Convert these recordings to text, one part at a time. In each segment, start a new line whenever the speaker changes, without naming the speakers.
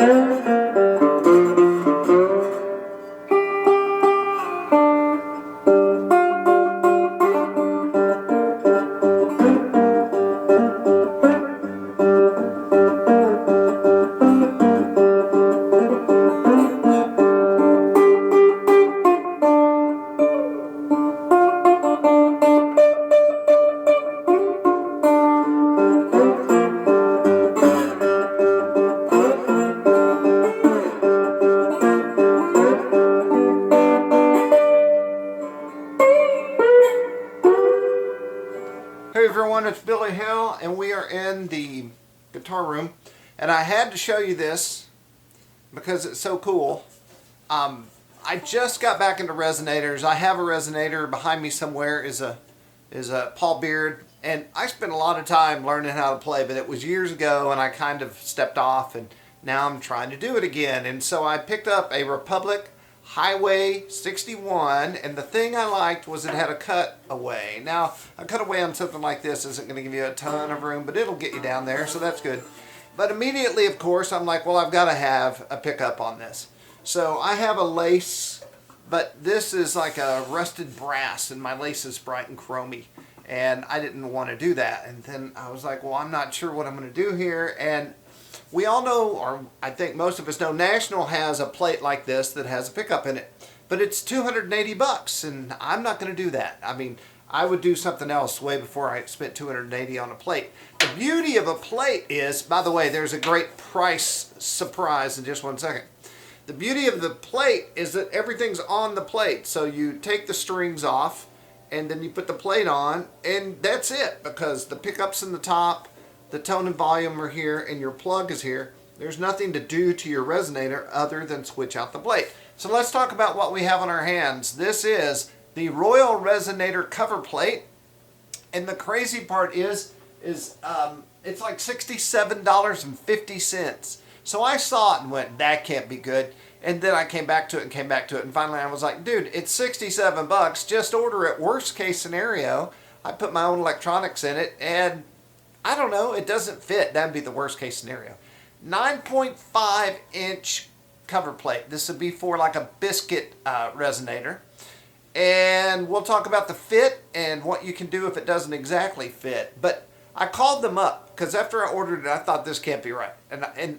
Hey everyone, it's Billy Hill and we are in the guitar room, and I had to show you this because it's so cool. I just got back into resonators. I have a resonator behind me somewhere is a Paul Beard, and I spent a lot of time learning how to play, but it was years ago and I kind of stepped off, and now I'm trying to do it again. And so I picked up a Republic Highway 61, and the thing I liked was it had a cutaway. Now, a cutaway on something like this isn't going to give you a ton of room, but it'll get you down there, so that's good. But immediately, of course, I'm like, well, I've got to have a pickup on this. So I have a lace, but this is like a rusted brass, and my lace is bright and chromy, and I didn't want to do that. And then I was like, well, I'm not sure what I'm going to do here, and we all know, or I think most of us know, National has a plate like this that has a pickup in it, but it's $280, and I'm not going to do that. I mean, I would do something else way before I spent $280 on a plate. The beauty of a plate is, by the way, there's a great price surprise in just 1 second. The beauty of the plate is that everything's on the plate, so you take the strings off, and then you put the plate on, and that's it, because the pickup's in the top, the tone and volume are here, and your plug is here. There's nothing to do to your resonator other than switch out the plate. So let's talk about what we have on our hands. This is the Royal Resonator Coverplate, and the crazy part is it's like $67.50. So I saw it and went, that can't be good. And then I came back to it, and finally I was like, dude, it's 67 bucks. Just order it. Worst case scenario, I put my own electronics in it, and I don't know, it doesn't fit. That'd be the worst case scenario. 9.5 inch cover plate. This would be for like a biscuit resonator. And we'll talk about the fit and what you can do if it doesn't exactly fit. But I called them up because after I ordered it, I thought this can't be right. And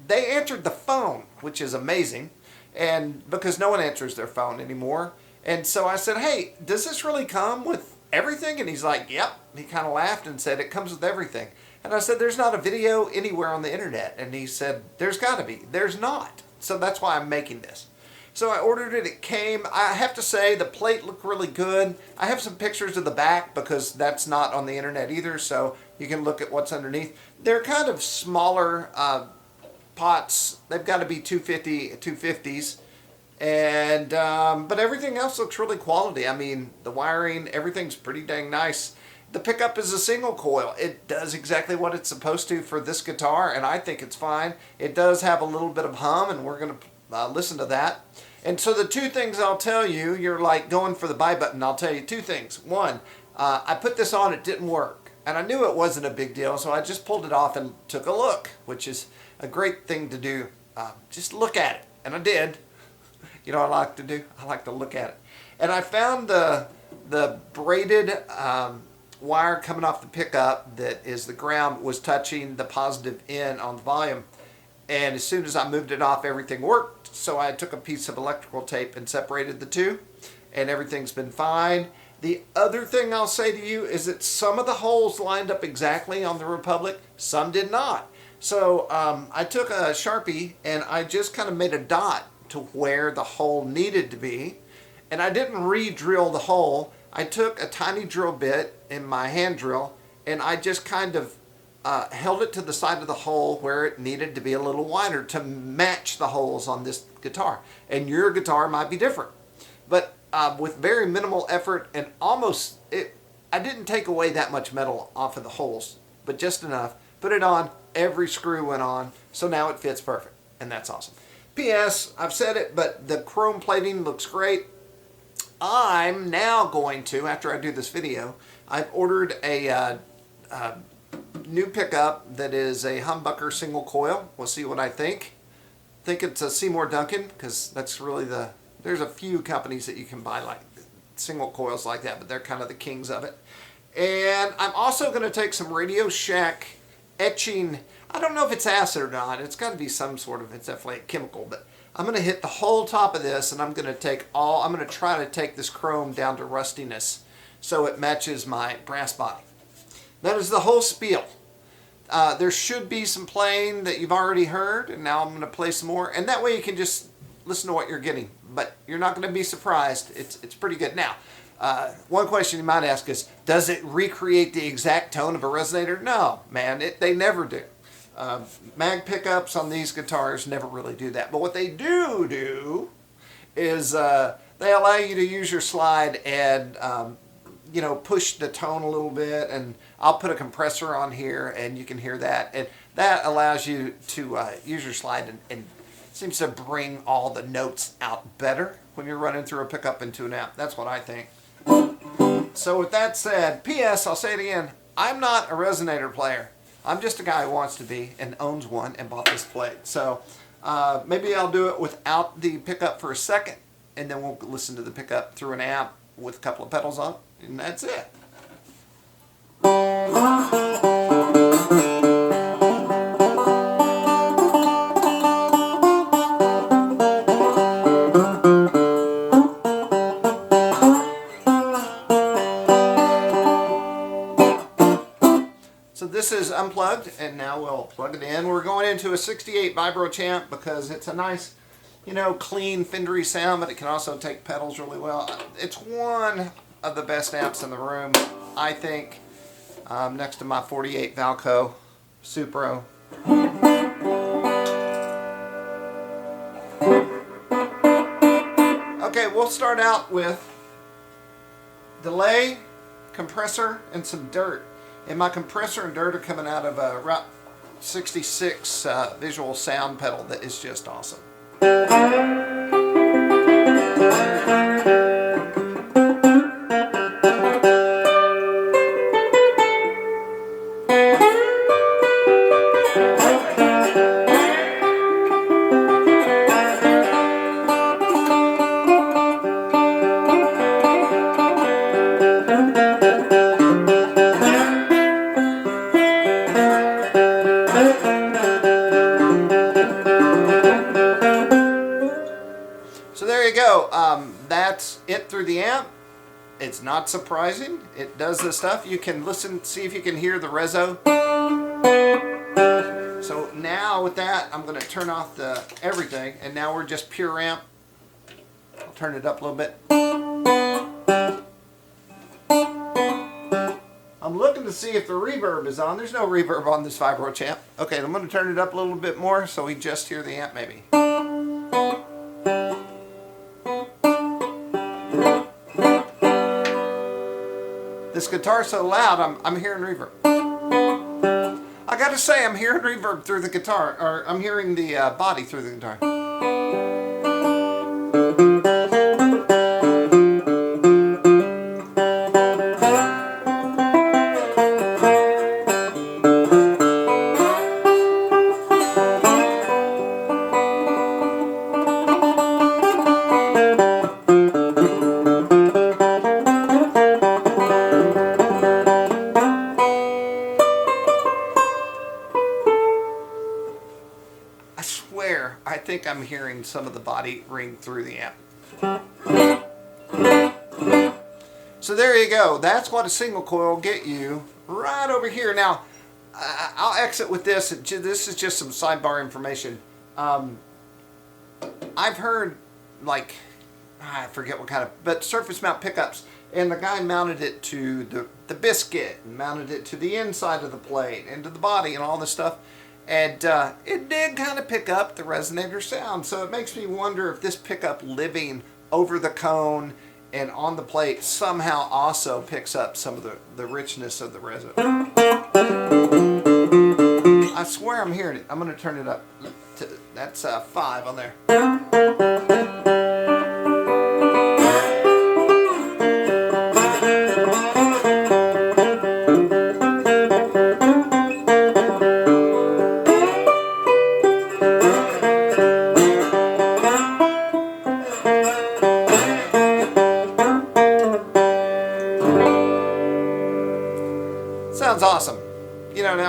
they answered the phone, which is amazing. And because no one answers their phone anymore. And so I said, hey, does this really come with everything? And he's like, yep. He kind of laughed and said, it comes with everything. And I said, there's not a video anywhere on the internet. And he said, there's got to be. There's not. So that's why I'm making this. So I ordered it. It came. I have to say the plate looked really good. I have some pictures of the back because that's not on the internet either. So you can look at what's underneath. They're kind of smaller pots. They've got to be 250s. And but everything else looks really quality. I mean, the wiring, everything's pretty dang nice. The pickup is a single coil. It does exactly what it's supposed to for this guitar, and I think it's fine. It does have a little bit of hum, and we're going to listen to that. And so the two things I'll tell you, you're like going for the buy button. I'll tell you two things. One, I put this on, it didn't work, and I knew it wasn't a big deal, so I just pulled it off and took a look, which is a great thing to do. Just look at it, and I did. You know what I like to do? I like to look at it. And I found the braided wire coming off the pickup that is the ground was touching the positive end on the volume. And as soon as I moved it off, everything worked. So I took a piece of electrical tape and separated the two, and everything's been fine. The other thing I'll say to you is that some of the holes lined up exactly on the Republic, some did not. So I took a Sharpie and I just kind of made a dot to where the hole needed to be, and I didn't re-drill the hole. I took a tiny drill bit in my hand drill and I just kind of held it to the side of the hole where it needed to be a little wider to match the holes on this guitar. And your guitar might be different, but with very minimal effort and almost I didn't take away that much metal off of the holes, but just enough. Put it on, every screw went on, so now it fits perfect, and that's awesome. P.S. I've said it, but the chrome plating looks great. I'm now going to, after I do this video, I've ordered a new pickup that is a humbucker single coil. We'll see what I think. think it's a Seymour Duncan, because that's really there's a few companies that you can buy like single coils like that, but they're kind of the kings of it. And I'm also going to take some Radio Shack etching. I don't know if it's acid or not. It's got to be some sort of, it's definitely a chemical, but I'm going to hit the whole top of this, and I'm going to try to take this chrome down to rustiness so it matches my brass body. That is the whole spiel. There should be some playing that you've already heard, and now I'm going to play some more, and that way you can just listen to what you're getting, but you're not going to be surprised. It's pretty good. Now, one question you might ask is, does it recreate the exact tone of a resonator? No, man, they never do. Mag pickups on these guitars never really do that. But what they do is they allow you to use your slide and push the tone a little bit. And I'll put a compressor on here, and you can hear that. And that allows you to use your slide and seems to bring all the notes out better when you're running through a pickup into an amp. That's what I think. So with that said, P.S. I'll say it again, I'm not a resonator player. I'm just a guy who wants to be and owns one and bought this plate. So maybe I'll do it without the pickup for a second, and then we'll listen to the pickup through an amp with a couple of pedals on, and that's it. So this is unplugged, and now we'll plug it in. We're going into a 68 Vibro Champ because it's a nice, clean, fendery sound, but it can also take pedals really well. It's one of the best amps in the room, I think, next to my 48 Valco Supro. Okay, we'll start out with delay, compressor, and some dirt. And my compressor and dirt are coming out of a Route 66 visual sound pedal that is just awesome. So there you go. That's it through the amp. It's not surprising. It does the stuff. You can listen, see if you can hear the reso. So now with that, I'm going to turn off the everything, and now we're just pure amp. I'll turn it up a little bit. I'm looking to see if the reverb is on. There's no reverb on this Vibro Champ. Okay, I'm going to turn it up a little bit more so we just hear the amp maybe. This guitar's so loud, I'm hearing reverb. I gotta say, I'm hearing reverb through the guitar, or I'm hearing the body through the guitar. I think I'm hearing some of the body ring through the amp. So there you go. That's what a single coil will get you right over here. Now, I'll exit with this. This is just some sidebar information. I've heard, like, I forget what kind of, but surface mount pickups, and the guy mounted it to the biscuit, and mounted it to the inside of the plate, and to the body, and all this stuff. And it did kind of pick up the resonator sound. So it makes me wonder if this pickup living over the cone and on the plate somehow also picks up some of the richness of the resin. I swear I'm hearing it. I'm going to turn it up. That's 5 on there.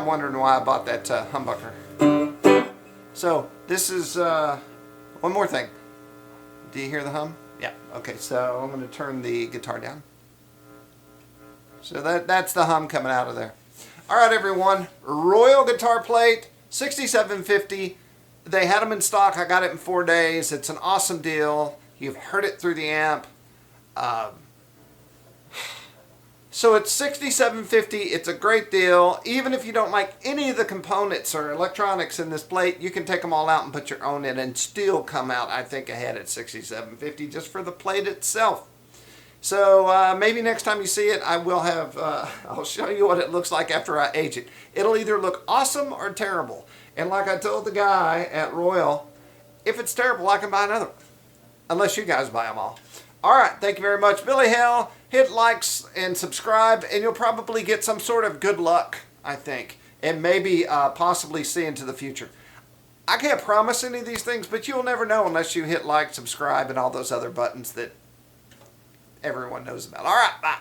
now wondering why I bought that humbucker. So this is one more thing. Do you hear the hum? Yeah. Okay, so I'm going to turn the guitar down. So that's the hum coming out of there. All right, everyone. Royal guitar plate, $67.50. They had them in stock. I got it in 4 days. It's an awesome deal. You've heard it through the amp. So it's $67.50. It's a great deal. Even if you don't like any of the components or electronics in this plate, you can take them all out and put your own in and still come out, I think, ahead at $67.50 just for the plate itself. So maybe next time you see it, I will have, I'll show you what it looks like after I age it. It'll either look awesome or terrible. And like I told the guy at Royal, if it's terrible, I can buy another one. Unless you guys buy them all. All right, thank you very much. Billy Hale, hit likes and subscribe, and you'll probably get some sort of good luck, I think, and maybe possibly see into the future. I can't promise any of these things, but you'll never know unless you hit like, subscribe, and all those other buttons that everyone knows about. All right, bye.